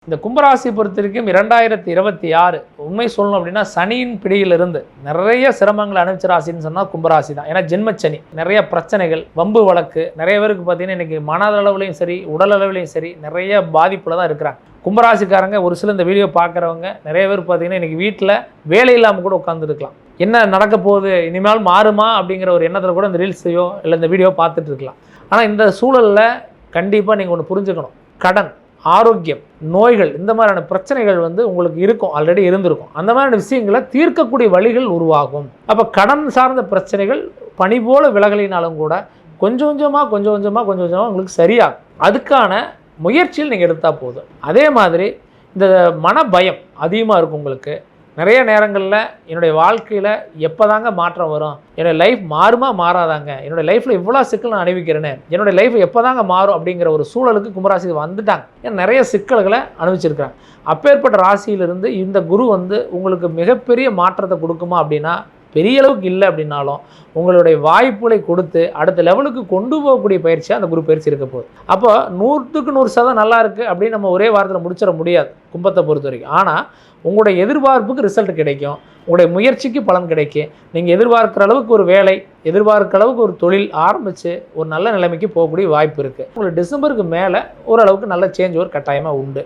இந்த கும்பராசி பொறுத்திருக்கும் 2026 உண்மை சொல்லணும் அப்படின்னா சனியின் பிடியிலிருந்து நிறைய சிரமங்களை அனுப்பிச்ச ராசின்னு சொன்னால் கும்பராசி தான். ஏன்னா ஜென்மச்சனி, நிறைய பிரச்சனைகள், வம்பு வழக்கு, நிறைய பேருக்கு பார்த்தீங்கன்னா இன்றைக்கி மனதளவுலையும் சரி உடல் அளவுலையும் சரி நிறைய பாதிப்பில் தான் இருக்கிறாங்க. கும்பராசிக்காரங்க ஒரு சில இந்த வீடியோ பார்க்குறவங்க நிறைய பேர் பார்த்தீங்கன்னா இன்றைக்கி வீட்டில் வேலை இல்லாமல் கூட உட்காந்துருக்கலாம். என்ன நடக்க போகுது, இனிமேல் மாறுமா அப்படிங்கிற ஒரு எண்ணத்தில் கூட இந்த ரீல்ஸையோ இல்லை இந்த வீடியோ பார்த்துட்டு இருக்கலாம். ஆனால் இந்த சூழலில் கண்டிப்பாக நீங்கள் ஒன்று புரிஞ்சுக்கணும். கடன், ஆரோக்கியம், நோய்கள், இந்த மாதிரியான பிரச்சனைகள் உங்களுக்கு இருக்கும், ஆல்ரெடி இருந்திருக்கும். அந்த மாதிரியான விஷயங்களை தீர்க்கக்கூடிய வழிகள் உருவாகும். அப்போ கடன் சார்ந்த பிரச்சனைகள் பனி போல விலகலினாலும் கூட கொஞ்சம் கொஞ்சமாக உங்களுக்கு சரியாகும். அதுக்கான முயற்சியில் நீங்கள் எடுத்தால் போதும். அதே மாதிரி இந்த மன பயம் அதிகமாக இருக்கும் உங்களுக்கு. நிறைய நேரங்களில் என்னுடைய வாழ்க்கையில் எப்போ தாங்க மாற்றம் வரும், என்னுடைய லைஃப் மாறுமா மாறாதாங்க, என்னுடைய லைஃப்பில் இவ்வளோ சிக்கல் நான் அனுபவிக்கிறேன்னு, என்னுடைய லைஃப் எப்போ தாங்க மாறும் அப்படிங்கிற ஒரு சூழலுக்கு கும்பராசி வந்துட்டாங்க. ஏன்னா நிறைய சிக்கல்களை அனுபவிச்சிருக்கிறாங்க. அப்பேற்பட்ட ராசியிலிருந்து இந்த குரு உங்களுக்கு மிகப்பெரிய மாற்றத்தை கொடுக்குமா அப்படின்னா பெரிய அளவுக்கு இல்லை அப்படின்னாலும் உங்களுடைய வாய்ப்புகளை கொடுத்து அடுத்த லெவலுக்கு கொண்டு போகக்கூடிய பயிற்சியாக அந்த குரு பயிற்சி இருக்க போகுது. அப்போ 100க்கு 100% நல்லா இருக்குது அப்படின்னு நம்ம ஒரே வாரத்தில் முடிச்சிட முடியாது கும்பத்தை பொறுத்த வரைக்கும். ஆனால் உங்களுடைய எதிர்பார்ப்புக்கு ரிசல்ட் கிடைக்கும், உங்களுடைய முயற்சிக்கு பலன் கிடைக்கும். நீங்கள் எதிர்பார்க்குற அளவுக்கு ஒரு வேலை, எதிர்பார்க்குற அளவுக்கு ஒரு தொழில் ஆரம்பித்து ஒரு நல்ல நிலைமைக்கு போகக்கூடிய வாய்ப்பு இருக்குது. உங்களுக்கு டிசம்பருக்கு மேலே ஓரளவுக்கு நல்ல சேஞ்ச் ஒரு கட்டாயமாக உண்டு.